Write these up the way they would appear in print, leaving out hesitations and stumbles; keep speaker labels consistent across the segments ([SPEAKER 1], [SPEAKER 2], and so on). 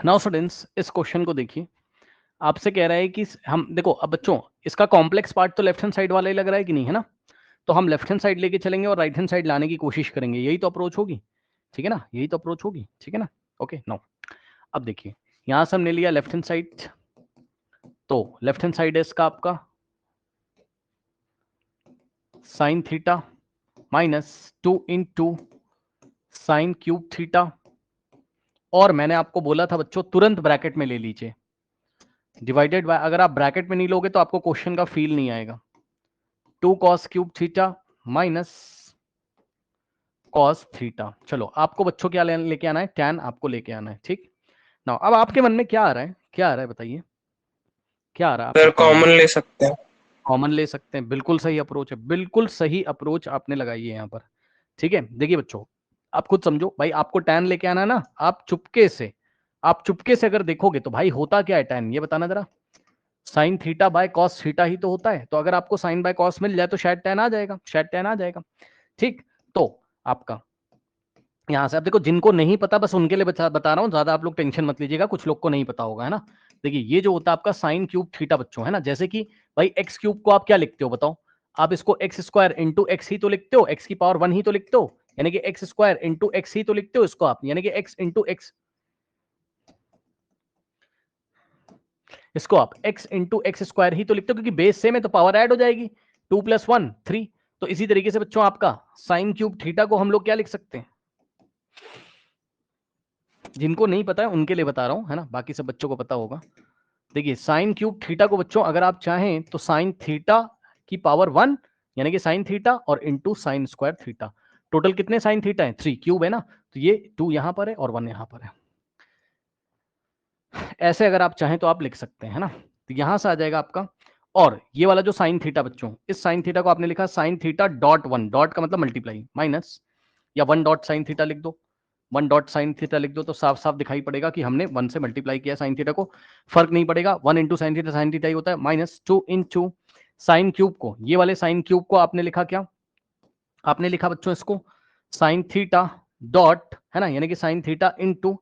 [SPEAKER 1] Now students इस question को देखिए, आपसे कह रहा है कि हम देखो, अब बच्चों इसका कॉम्प्लेक्स पार्ट तो लेफ्ट हैंड साइड वाला ही लग रहा है कि नहीं, है ना? तो हम लेफ्ट हैंड साइड लेके चलेंगे और राइट हैंड साइड लाने की कोशिश करेंगे, यही तो अप्रोच होगी, ठीक है ना? यही तो अप्रोच होगी, ठीक है ना? ओके, नाउ अब देखिए, यहां से हमने लिया लेफ्ट हैंड साइड, तो लेफ्ट हैंड साइड है इसका आपका sine theta minus 2 into sine cube theta, और मैंने आपको बोला था बच्चों तुरंत ब्रैकेट में ले लीजिए, डिवाइडेड बाय, अगर आप ब्रैकेट में नहीं लोगे तो आपको क्वेश्चन का फील नहीं आएगा, 2 cos cube theta minus cos theta. चलो आपको बच्चों क्या लेके आना है, tan आपको लेके आना है, ठीक ना? अब आपके मन में क्या आ रहा है, क्या आ रहा है बताइए, क्या आ रहा है आपके
[SPEAKER 2] सर
[SPEAKER 1] मन में?
[SPEAKER 2] कॉमन ले सकते हैं।
[SPEAKER 1] कॉमन ले सकते हैं, बिल्कुल सही अप्रोच है, बिल्कुल सही अप्रोच आपने लगाई है यहाँ पर, ठीक है? देखिए बच्चों, आप खुद समझो भाई, आपको tan लेके आना है ना, आप चुपके से अगर देखोगे तो भाई होता क्या है tan, ये बताना जरा। Sine theta by cos theta ही तो होता है, तो अगर आपको साइन बाय कॉस मिल जाए तो शायद tan आ जाएगा, शायद tan आ जाएगा, ठीक? तो आपका यहां से, आप देखो जिनको नहीं पता बस उनके लिए बता रहा हूं, ज्यादा आप लोग टेंशन मत लीजिएगा, कुछ लोग को नहीं पता होगा, है ना? देखिए ये जो होता है आपका साइन क्यूब थीटा बच्चों, है ना? जैसे कि भाई एक्स क्यूब को आप क्या लिखते हो बताओ? आप इसको एक्स स्क्वायर इंटू एक्स ही तो लिखते हो, एक्स की पावर 1 ही तो लिखते हो, यानी कि एक्स स्क्वायर इंटू एक्स ही तो लिखते हो इसको आप, यानी कि एक्स इंटू एक्स, इसको आप x इंटू एक्स स्क्वायर ही तो लिखते हो, क्योंकि बेस सेम है तो पावर ऐड हो जाएगी, 2 + 1 3। तो इसी तरीके से बच्चों आपका साइन क्यूब थीटा को हम लोग क्या लिख सकते हैं, जिनको नहीं पता है उनके लिए बता रहा हूं, है ना? बाकी सब बच्चों को पता होगा। देखिए साइन क्यूब थीटा को बच्चों अगर आप चाहें तो साइन थीटा की पावर 1, यानी कि साइन थीटा और into sine square theta, total कितने साइन थीटा है, 3, क्यूब है ना, तो ये 2 यहां पर है और 1 यहां पर है, ऐसे अगर आप चाहें तो आप लिख सकते हैं, है ना? तो यहां से आ जाएगा आपका, और ये वाला जो साइन थीटा बच्चों, इस साइन थीटा को आपने लिखा साइन थीटा डॉट 1, डॉट का मतलब मल्टीप्लाई, माइनस या 1 डॉट साइन थीटा लिख दो, 1 डॉट साइन थीटा लिख दो, तो साफ साफ दिखाई पड़ेगा कि हमने 1 से मल्टीप्लाई किया साइन थीटा को, फर्क नहीं पड़ेगा, 1 इंटू साइन थीटा ही होता है, माइनस 2 इंटू साइन क्यूब को, ये वाले साइन क्यूब को आपने लिखा क्या, आपने लिखा बच्चों इसको साइन थीटा डॉट, है ना, यानी कि sine theta into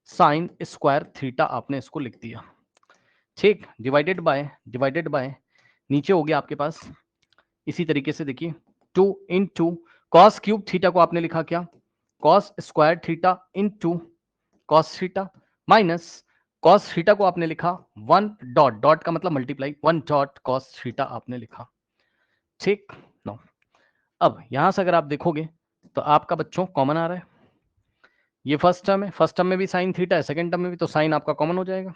[SPEAKER 1] sine square theta आपने इसको लिख दिया, ठीक? डिवाइडेड बाय नीचे हो गया आपके पास, इसी तरीके से देखिए 2 इंटू कॉस क्यूब थीटा को आपने लिखा क्या, cos square theta into cos theta, minus cos theta को आपने लिखा 1 डॉट, डॉट का मतलब मल्टीप्लाई, 1 डॉट कॉस थीटा आपने लिखा, ठीक? नो, अब यहां से अगर आप देखोगे तो आपका बच्चों कॉमन आ रहा है, ये फर्स्ट टर्म है, फर्स्ट टर्म में भी साइन थीटा है, सेकंड टर्म में भी, तो साइन आपका कॉमन हो जाएगा,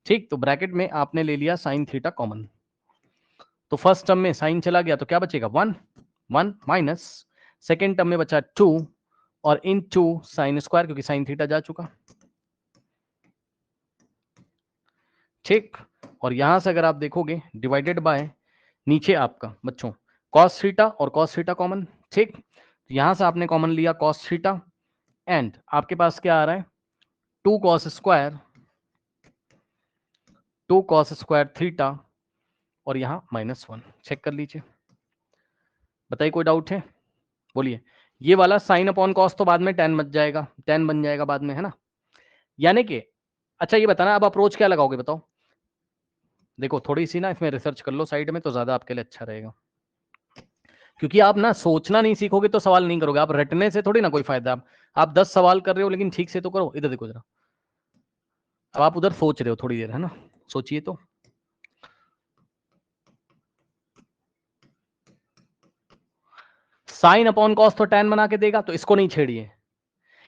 [SPEAKER 1] ठीक? तो ब्रैकेट में आपने ले लिया साइन थीटा कॉमन, तो फर्स्ट टर्म में साइन चला गया तो क्या बचेगा, 1 1 माइनस सेकेंड टर्म में बचा 2 और इन 2 साइन स्क्वायर, क्योंकि साइन थीटा जा चुका, ठीक? और यहां से अगर आप देखोगे डिवाइडेड बाय नीचे आपका बच्चों कॉस थीटा और कॉस थीटा कॉमन, ठीक? तो यहां से आपने कॉमन लिया कॉस थीटा, एंड आपके पास क्या आ रहा है, 2 cos square, 2 cos square theta, और यहां -1, चेक कर लीजिए, बताइए कोई डाउट है, बोलिए। ये वाला साइन अपॉन कॉस तो बाद में tan बच जाएगा, tan बन जाएगा बाद में, है ना? यानी कि अच्छा ये बताना, अब अप्रोच क्या लगाओगे बताओ? देखो थोड़ी सी ना इसमें रिसर्च कर लो साइड में, तो ज्यादा आपके लिए अच्छा रहेगा, क्योंकि आप ना सोचना नहीं सीखोगे तो सवाल नहीं करोगे, आप रटने से थोड़ी ना कोई फायदा। आप 10 सवाल कर रहे हो लेकिन ठीक से तो करो, इधर देखो जरा, अब आप उधर सोच रहे हो थोड़ी देर, है ना? सोचिए तो, साइन अपॉन कॉस तो tan बना के देगा, तो इसको नहीं छेड़िए,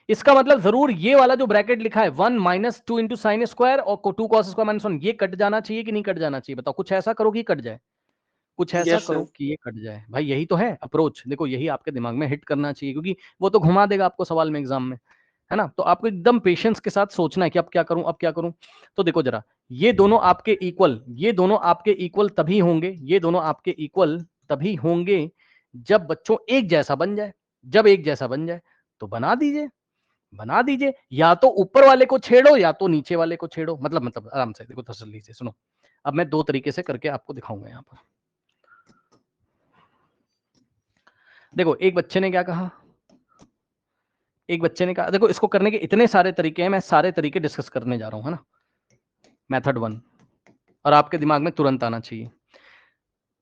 [SPEAKER 1] इसका मतलब जरूर ये वाला जो ब्रैकेट लिखा है 1 - 2 इंटू साइन स्क्वायर और 2 कॉस स्क्वायर -1, ये कट जाना चाहिए कि नहीं कट जाना चाहिए बताओ? कुछ ऐसा करो कि कट जाए, कुछ ऐसा
[SPEAKER 2] यस
[SPEAKER 1] करो
[SPEAKER 2] सर।
[SPEAKER 1] कि ये कट जाए, भाई यही तो है अप्रोच, देखो यही आपके दिमाग में हिट करना चाहिए, क्योंकि वो तो घुमा देगा आपको सवाल में एग्जाम में, है ना? तो आपको एकदम पेशेंस के साथ सोचना है कि अब क्या करूं, अब क्या करूं। तो देखो जरा, ये दोनों आपके इक्वल, ये दोनों आपके इक्वल तभी होंगे, ये दोनों आपके इक्वल तभी होंगे जब बच्चों एक जैसा बन जाए, जब एक जैसा बन जाए तो बना दीजिए, बना दीजिए, या तो ऊपर वाले को छेड़ो या तो नीचे वाले को छेड़ो, मतलब आराम से देखो, तसल्ली से सुनो, अब मैं दो तरीके से करके आपको दिखाऊंगा यहाँ पर। देखो एक बच्चे ने क्या कहा, एक बच्चे ने कहा, देखो इसको करने के इतने सारे तरीके हैं, मैं सारे तरीके डिस्कस करने जा रहा हूं, है ना। मेथड 1, और आपके दिमाग में तुरंत आना चाहिए।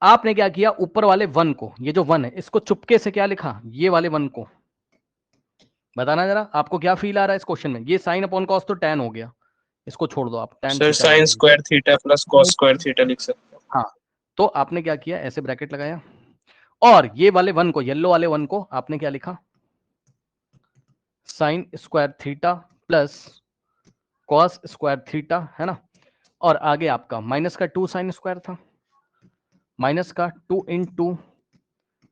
[SPEAKER 1] आपने क्या किया, ऊपर वाले 1 को, ये जो 1 है इसको चुपके से क्या लिखा, ये वाले 1 को। बताना जरा आपको क्या फील आ रहा है इस क्वेश्चन में। ये साइन अपॉन कॉस तो tan हो गया, इसको छोड़ दो आप, tan
[SPEAKER 2] सर
[SPEAKER 1] थीटा
[SPEAKER 2] साइन
[SPEAKER 1] लिखोगे।
[SPEAKER 2] Square theta plus cos square theta लिख सकते हैं।
[SPEAKER 1] हाँ, तो आपने क्या किया, ऐसे ब्रैकेट लगाया, और ये वाले 1 को, येलो वाले 1 को आपने क्या लिखा, sign square theta plus cos square theta, है ना। और आगे आपका माइनस का 2 साइन स्क्वायर था, माइनस का 2 इंटू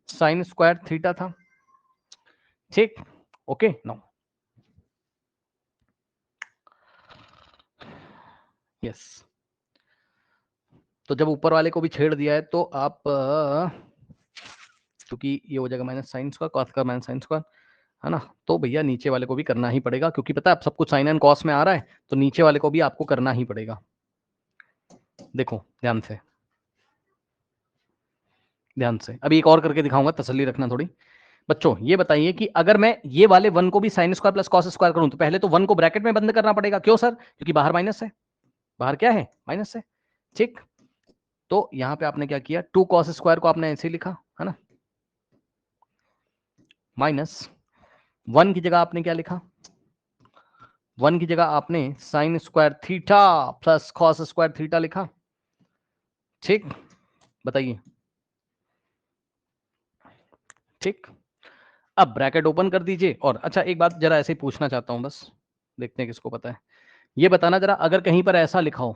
[SPEAKER 1] साइन स्क्वायर थीटा था, ठीक। Okay, no yes. तो जब ऊपर वाले को भी छेड़ दिया है तो आप क्योंकि ये हो जाएगा माइनस साइन स्क्वायर कॉस का माइनस साइन स्क्वायर, है ना, तो भैया नीचे वाले को भी करना ही पड़ेगा, क्योंकि पता है आप सब कुछ साइन एंड कॉस में आ रहा है, तो नीचे वाले को भी आपको करना ही पड़ेगा। देखो ध्यान से, ध्यान से, अभी एक और करके दिखाऊंगा, तसल्ली रखना थोड़ी। बच्चों ये बताइए कि अगर मैं ये वाले 1 को भी sine square plus cos square करूं, तो पहले तो 1 को ब्रैकेट में बंद करना पड़ेगा। क्यों सर? क्योंकि बाहर माइनस है, बाहर क्या है, माइनस है, ठीक। तो यहां पे आपने क्या किया, 2 कॉस स्क्वायर को आपने ऐसे लिखा, है ना, माइनस 1 की जगह आपने क्या लिखा, 1 की जगह आपने sign square theta plus cos square theta लिखा, ठीक। बताइए, ठीक। अब ब्रैकेट ओपन कर दीजिए, और अच्छा एक बात जरा ऐसे ही पूछना चाहता हूं, बस देखते हैं किसको पता है। ये बताना जरा, अगर कहीं पर ऐसा लिखा हो,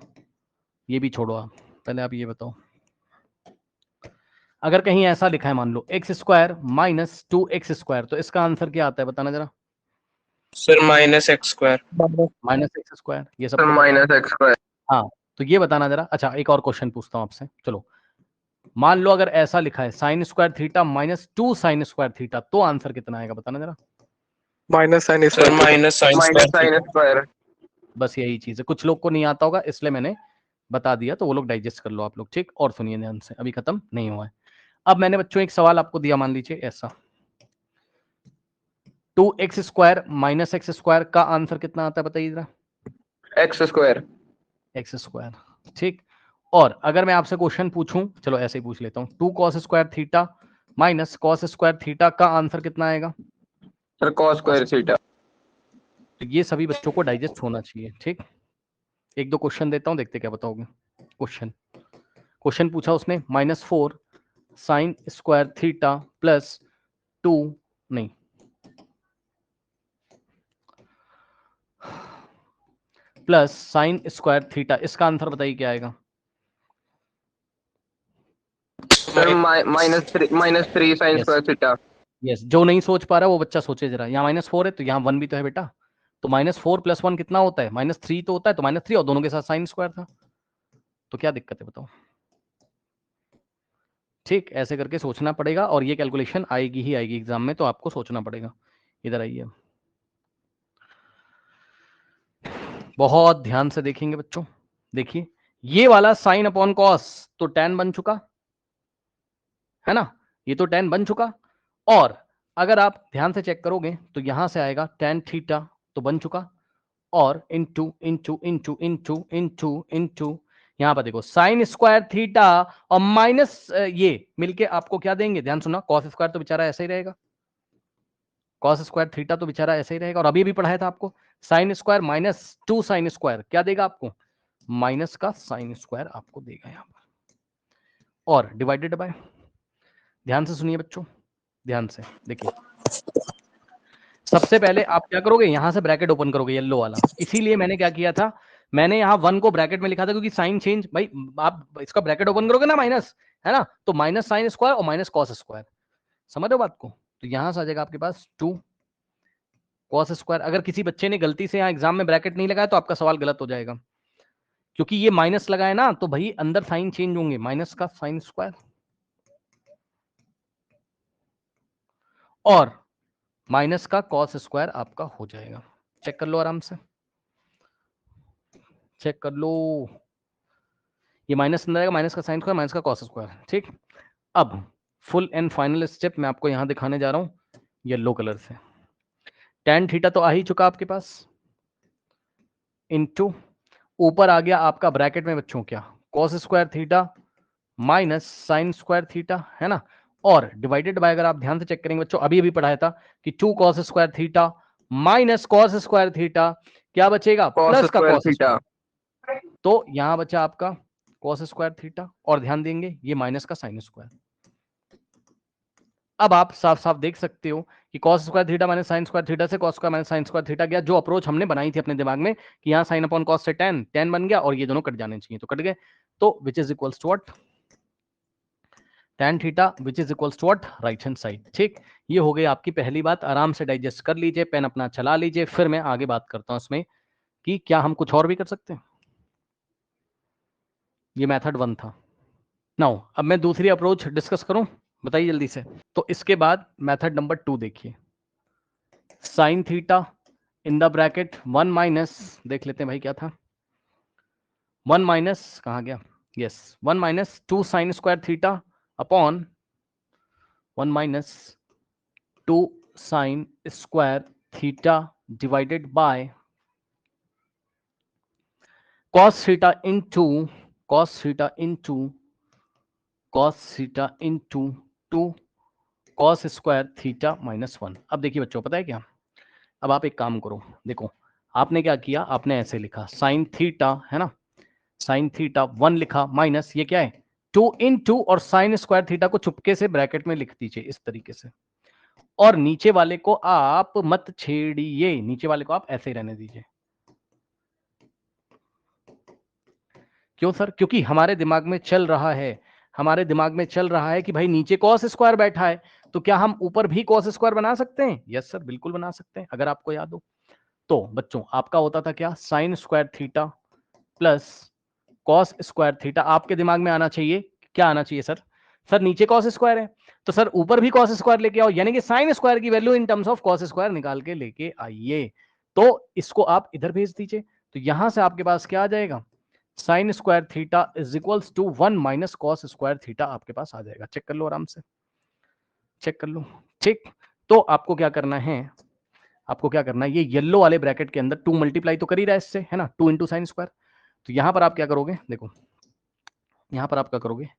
[SPEAKER 1] ये भी छोड़ो आप, पहले आप ये बताओ, अगर कहीं ऐसा लिखा है, मान लो x square minus 2x square, तो इसका आंसर क्या आता है, बताना जरा।
[SPEAKER 2] Sir minus x square.
[SPEAKER 1] Minus x square, ये
[SPEAKER 2] सर
[SPEAKER 1] सबको पता है।
[SPEAKER 2] Minus x square.
[SPEAKER 1] हाँ, तो ये बताना जरा। अच्छा एक और क्वेश्चन पूछता हूं आपसे, चलो मान लो अगर ऐसा लिखा है sine square theta minus 2 sine square theta, तो आंसर कितना आएगा, बताना जरा।
[SPEAKER 3] Minus sine
[SPEAKER 2] sir
[SPEAKER 3] square.
[SPEAKER 2] Minus sine square.
[SPEAKER 1] बस यही चीज है, कुछ लोग को नहीं आता होगा, इसलिए मैंने बता दिया, तो वो लोग डाइजेस्ट कर लो आप लोग, ठीक। और सुनिए ध्यान से, अभी खत्म नहीं हुआ है। अब मैंने बच्चों एक सवाल आपको दिया, मान लीजिए ऐसा, 2x square minus x square का आंसर कितना आता है, बताइए जरा।
[SPEAKER 2] X square.
[SPEAKER 1] एक्स स्क्वायर, ठीक। और अगर मैं आपसे क्वेश्चन पूछूं, चलो ऐसे ही पूछ लेता हूं, 2 cos square theta minus cos square theta का आंसर कितना आएगा,
[SPEAKER 2] सर कॉस स्क्वायर थीटा।
[SPEAKER 1] तो ये सभी बच्चों को डाइजेस्ट होना चाहिए, ठीक। एक दो क्वेश्चन देता हूं, देखते क्या बताओगे। क्वेश्चन पूछा उसने, -4 साइन स्क्वायर थीटा प्लस 2 नहीं प्लस साइन स्क्वायर थीटा, इसका आंसर बताइए क्या आएगा।
[SPEAKER 2] Sir -3 sine
[SPEAKER 1] yes
[SPEAKER 2] square theta.
[SPEAKER 1] Yes, जो नहीं सोच पा रहा वो बच्चा सोचे जरा, यहाँ -4 है तो यहाँ 1 भी तो है बेटा, तो -4 + 1 कितना होता है, -3 तो होता है, तो -3, और दोनों के साथ साइन स्क्वायर था, तो क्या दिक्कत है बताओ। ठीक, ऐसे करके सोचना पड़ेगा, और ये कैलकुलेशन आएगी ही आएगी एग्जाम में, तो आपको सोचना पड़ेगा। इधर आइए, बहुत ध्यान से देखेंगे बच्चों। देखिए ये वाला साइन अपॉन कॉस तो tan बन चुका है ना, ये तो tan बन चुका, और अगर आप ध्यान से चेक करोगे तो यहां से आएगा tan थीटा तो बन चुका, और into into into into into into यहां पर देखो साइन स्क्वायर थीटा और माइनस ये मिलके आपको क्या देंगे, ध्यान सुना, कॉस स्क्वायर तो बेचारा ऐसे ही रहेगा, कॉस स्क्वायर थीटा तो बेचारा ऐसे ही रहेगा, और अभी भी पढ़ाया था आपको, sine square minus 2 sine square क्या देगा आपको, माइनस का साइन स्क्वायर आपको देगा यहां पर, और डिवाइडेड बाय, ध्यान से सुनिए बच्चों, ध्यान से देखिए, सबसे पहले आप क्या करोगे, यहां से ब्रैकेट ओपन करोगे येलो वाला, इसीलिए मैंने क्या किया था, मैंने यहाँ 1 को ब्रैकेट में लिखा था, क्योंकि साइन चेंज, भाई आप इसका ब्रैकेट ओपन करोगे ना माइनस, है ना, तो माइनस साइन स्क्वायर और माइनस कॉस स्क्वायर, समझ रहे हो बात को, तो यहां से आ जाएगा आपके पास 2 कॉस स्क्वायर। अगर किसी बच्चे ने गलती से यहाँ एग्जाम में ब्रैकेट नहीं लगाया तो आपका सवाल गलत हो जाएगा, क्योंकि ये माइनस लगाए ना, तो भाई अंदर साइन चेंज होंगे, माइनस का साइन स्क्वायर और माइनस का कॉस स्क्वायर आपका हो जाएगा। चेक कर लो आराम से, चेक कर लो, ये माइनस अंदर आएगा, माइनस का साइन स्क्वायर माइनस का कॉस स्क्वायर, ठीक। अब फुल एंड फाइनल स्टेप मैं आपको यहां दिखाने जा रहा हूं येलो कलर से, tan थीटा तो आ ही चुका आपके पास, इनटू ऊपर आ गया आपका ब्रैकेट में बच्चों क्या, cos square theta minus sine square theta, है ना, और डिवाइडेड बाय, अगर आप ध्यान से चेक करेंगे बच्चों, अभी अभी पढ़ाया था कि 2 cos square theta minus cos square theta, क्या बचेगा,
[SPEAKER 2] cos
[SPEAKER 1] प्लस का
[SPEAKER 2] स्क्वायर
[SPEAKER 1] cos
[SPEAKER 2] थीटा।
[SPEAKER 1] स्क्वायर, तो यहां बचा आपका cos स्क्वायर थीटा, और ध्यान देंगे ये माइनस का साइन स्क्वायर। अब आप साफ साफ देख सकते हो कि cos square theta minus sine square theta से cos square minus sine square theta गया, जो अप्रोच हमने बनाई थी अपने दिमाग में कि यहाँ साइन अपॉन cos से tan बन गया, और ये दोनों कट जाने चाहिए, तो कट गए, तो which is equals to what, tan theta which is equals to what, right hand side. ठीक, ये हो गई आपकी पहली बात, आराम से डाइजेस्ट कर लीजिए, पेन अपना चला लीजिए, फिर मैं आगे बात करता हूं इसमें कि क्या हम कुछ और भी कर सकते हैं। ये मेथड 1 था। नाउ अब मैं दूसरी अप्रोच डिस्कस करूं, बताइए जल्दी से। तो इसके बाद मेथड नंबर 2 देखिए, sine theta in the bracket 1 minus, देख लेते हैं भाई क्या था, 1 माइनस कहाँ गया, yes 1 minus 2 sine square theta upon 1 minus 2 sine square theta divided by cos theta into cos theta into cos theta into 2 cos square theta minus 1। अब देखिए बच्चों, पता है क्या, अब आप एक काम करो, देखो आपने क्या किया, आपने ऐसे लिखा साइन थीटा, है ना, साइन थीटा 1 लिखा माइनस ये क्या है 2 इन 2, और साइन स्क्वायर थीटा को चुपके से ब्रैकेट में लिख दीजिए इस तरीके से, और नीचे वाले को आप मत छेड़िए, नीचे वाले को आप ऐसे ही रहने दीजिए। क्यों सर, क्योंकि हमारे दिमाग में चल रहा है, हमारे दिमाग में चल रहा है कि भाई नीचे cos स्क्वायर बैठा है, तो क्या हम ऊपर भी cos स्क्वायर बना सकते हैं, यस सर बिल्कुल बना सकते हैं, अगर आपको याद हो तो बच्चों आपका होता था क्या, sign square theta plus cos square theta, आपके दिमाग में आना चाहिए, क्या आना चाहिए सर, सर नीचे cos स्क्वायर है तो सर ऊपर भी cos स्क्वायर लेके आओ, यानी कि साइन स्क्वायर की value in terms of cos square निकाल के लेके आइए, तो इसको आप इधर भेज दीजिए, तो यहां से आपके पास क्या आ जाएगा, sine square theta is equals to 1 minus cos square theta आपके पास आ जाएगा, चेक कर लो आराम से, चेक कर लो। ठीक, तो आपको क्या करना है, आपको क्या करना है, ये येलो वाले ब्रैकेट के अंदर 2 मल्टीप्लाई तो कर ही रहा है इससे, है ना, 2 इंटू साइन स्क्वायर, तो यहां पर आप क्या करोगे, देखो यहां पर आप क्या करोगे,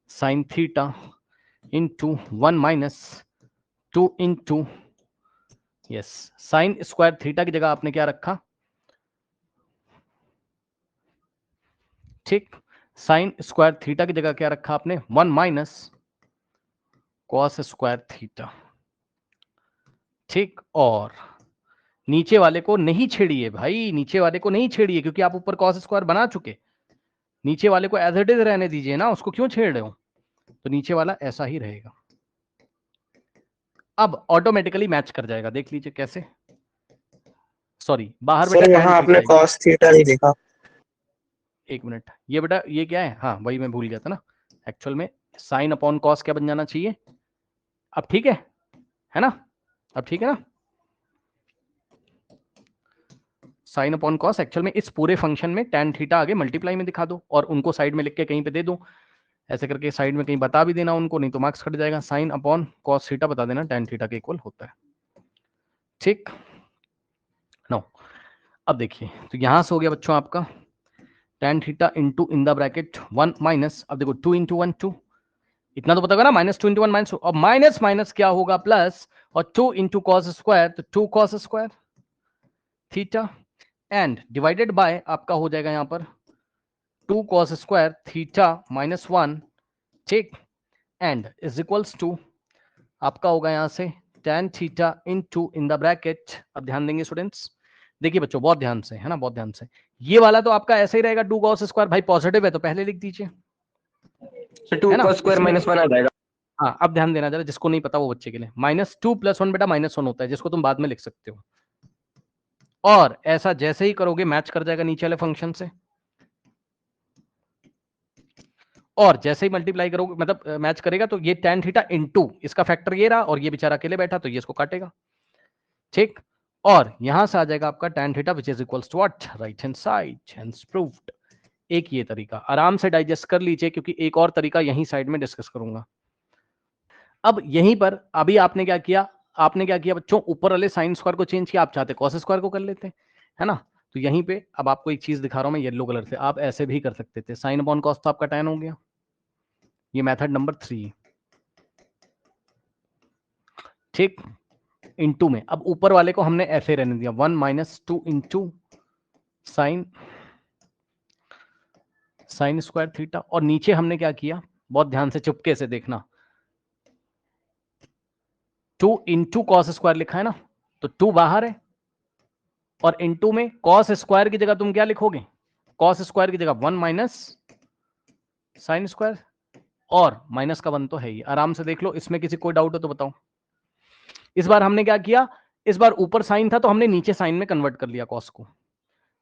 [SPEAKER 1] sine theta into 1 minus 2 into, yes sign square theta की जगह आपने क्या रखा, ठीक, साइन स्क्वायर थीटा की जगह क्या रखा आपने, 1 माइनस कॉस स्क्वायर थीटा, ठीक, और नीचे वाले को नहीं छेड़िए भाई, नीचे वाले को नहीं छेड़िए, क्योंकि आप ऊपर कॉस स्क्वायर बना चुके, नीचे वाले को एज इट इज रहने दीजिए ना, उसको क्यों छेड़ रहे हो, तो नीचे वाला ऐसा ही रहेगा, अब ऑटोमेटिकली मैच कर जाएगा, देख लीजिए कैसे, सॉरी बाहर बेटा
[SPEAKER 3] सर
[SPEAKER 1] tan
[SPEAKER 3] वहाँ
[SPEAKER 1] थीटा
[SPEAKER 3] आपने
[SPEAKER 1] है,
[SPEAKER 3] cos थीटा नहीं लिखा।
[SPEAKER 1] एक मिनट, ये बेटा ये क्या है, हाँ वही मैं भूल गया था ना, एक्चुअल में साइन अपॉन कॉस क्या बन जाना चाहिए, अब ठीक है ना, अब ठीक है ना, साइन अपॉन कॉस एक्चुअल में इस पूरे फंक्शन में tan थीटा आगे मल्टीप्लाई में दिखा दो, और उनको साइड में लिख के कहीं पे दे दो, ऐसे करके साइड में कहीं बता भी देना उनको, नहीं तो मार्क्स कट जाएगा, साइन अपॉन कॉस थीटा बता देना tan थीटा के इक्वल होता है, ठीक, नो अब देखिए, तो यहां से हो गया बच्चों आपका tan theta into in the bracket 1 minus, अब देखो 2 इंटू 1 2, इतना तो पता होगा ना, -2 इंटू 1 माइनस, और माइनस माइनस क्या होगा प्लस, और 2 इंटू कॉस स्क्वायर, तो 2 cos square theta, and divided by आपका हो जाएगा यहां पर 2 कॉस स्क्वायर थीटा माइनस 1, ठीक, एंड इज इक्वल्स टू आपका होगा यहां से tan theta into in the bracket, अब ध्यान देंगे स्टूडेंट्स, देखिए बच्चों बहुत ध्यान से, है ना, बहुत ध्यान से, ये वाला तो आपका ऐसे ही रहेगा 2 कॉस स्क्वायर, भाई पॉजिटिव है तो पहले लिख दीजिए,
[SPEAKER 2] तो 2
[SPEAKER 1] है ना,
[SPEAKER 2] cos स्क्वायर
[SPEAKER 1] इसमें
[SPEAKER 2] माइनस 1 आ जाएगा।
[SPEAKER 1] हाँ अब ध्यान देना जरा, जिसको नहीं पता वो बच्चे के लिए, -2 + 1 बेटा -1 होता है, जिसको तुम बाद में लिख सकते हो, और ऐसा जैसे ही करोगे मैच कर जाएगा नीचे वाले फंक्शन से, और जैसे ही मल्टीप्लाई करोगे मतलब मैच करेगा, तो ये tan थीटा इनटू इसका फैक्टर ये रहा, और ये बेचारा अकेले बैठा तो ये इसको काटेगा, ठीक, और यहां से आ जाएगा आपका tan theta which is equals to what, right hand side, hence proved. एक ये तरीका आराम से डाइजेस्ट कर लीजिए, क्योंकि एक और तरीका यहीं साइड में डिस्कस करूंगा। अब यहीं पर अभी आपने क्या किया, आपने क्या किया बच्चों, ऊपर वाले साइन स्क्वायर को चेंज किया, आप चाहते कॉस स्क्वायर को कर लेते हैं, है ना। तो यहीं पे अब आपको एक चीज दिखा रहा हूं मैं येलो कलर से, आप ऐसे भी कर सकते थे, साइन अपॉन कॉस तो आपका tan हो गया, ये मेथड नंबर 3, ठीक। इनटू में अब ऊपर वाले को हमने ऐसे रहने दिया, 1 minus 2 into sine square theta, और नीचे हमने क्या किया, बहुत ध्यान से चुपके से देखना, 2 इंटू कॉस स्क्वायर लिखा है ना, तो 2 बाहर है, और इंटू में कॉस स्क्वायर की जगह तुम क्या लिखोगे, कॉस स्क्वायर की जगह 1 माइनस साइन स्क्वायर, और माइनस का 1 तो है ही, आराम से देख लो, इसमें किसी कोई डाउट हो तो बताओ। इस बार हमने क्या किया, इस बार ऊपर साइन था तो हमने नीचे साइन में कन्वर्ट कर लिया कॉस को,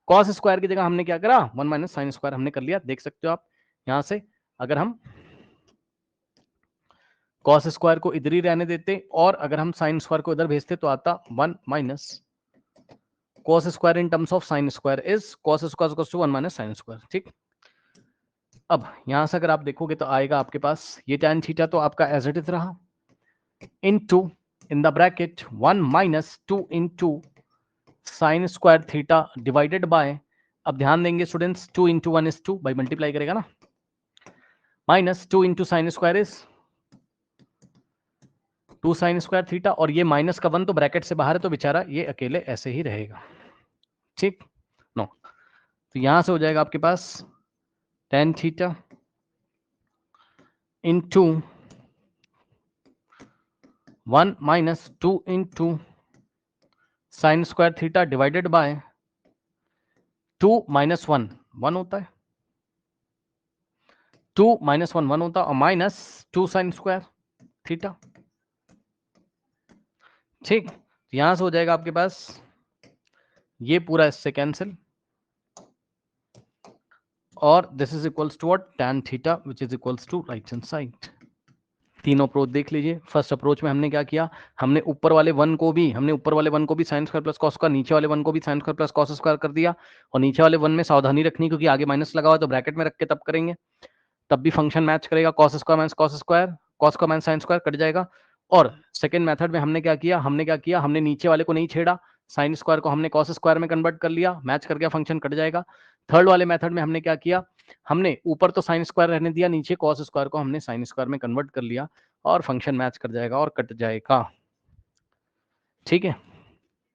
[SPEAKER 1] कॉस स्क्वायर की जगह हमने क्या करा, 1 माइनस साइन स्क्वायर हमने कर लिया, देख सकते हो आप यहां से। अगर हम कॉस स्क्वायर को इधर ही रहने देते और अगर हम साइन स्क्वायर को इधर भेजते तो आता 1 minus cos square in terms of sine square is cos square equals to 1 minus sine square, ठीक। अब यहां से अगर आप देखोगे तो आएगा आपके पास ये tan थीटा तो आपका एज इट इज रहा, into in the bracket 1 minus 2 into sine square theta divided by, अब ध्यान देंगे students, 2 into 1 is 2, by multiply करेगा ना, minus 2 into sine square is 2 sine square theta, और ये माइनस का 1 तो ब्रैकेट से बाहर है तो बेचारा ये अकेले ऐसे ही रहेगा, ठीक। नो, तो यहां से हो जाएगा आपके पास tan theta into 1 minus 2 into sine square theta divided by 2 minus 1 1 होता है, 2 माइनस 1 1 होता है, और माइनस 2 साइन स्क्वायर थीटा, ठीक। यहां से हो जाएगा आपके पास ये पूरा इससे कैंसिल, और this is equals to what, tan theta which is equals to right hand side. तीनों अप्रोच देख लीजिए। फर्स्ट अप्रोच में हमने क्या किया, हमने ऊपर वाले 1 को भी sine square plus cos square, नीचे वाले 1 को भी sine square plus cos square कर दिया, और नीचे वाले 1 में सावधानी रखनी क्योंकि आगे माइनस लगा हुआ है तो ब्रैकेट में रख के तब करेंगे, तब भी फंक्शन मैच करेगा, cos square minus cos square, cos square minus sine square cut जाएगा। और सेकंड मेथड में हमने क्या किया, हमने नीचे वाले को नहीं छेड़ा, साइन स्क्वायर को हमने कॉस स्क्वायर में कन्वर्ट कर लिया, मैच कर गया, फंक्शन कट जाएगा। थर्ड वाले मेथड में हमने क्या किया, हमने ऊपर तो साइन स्क्वायर रहने दिया, नीचे कॉस स्क्वायर को हमने साइन स्क्वायर में कन्वर्ट कर लिया और फंक्शन मैच कर जाएगा और कट जाएगा, ठीक है।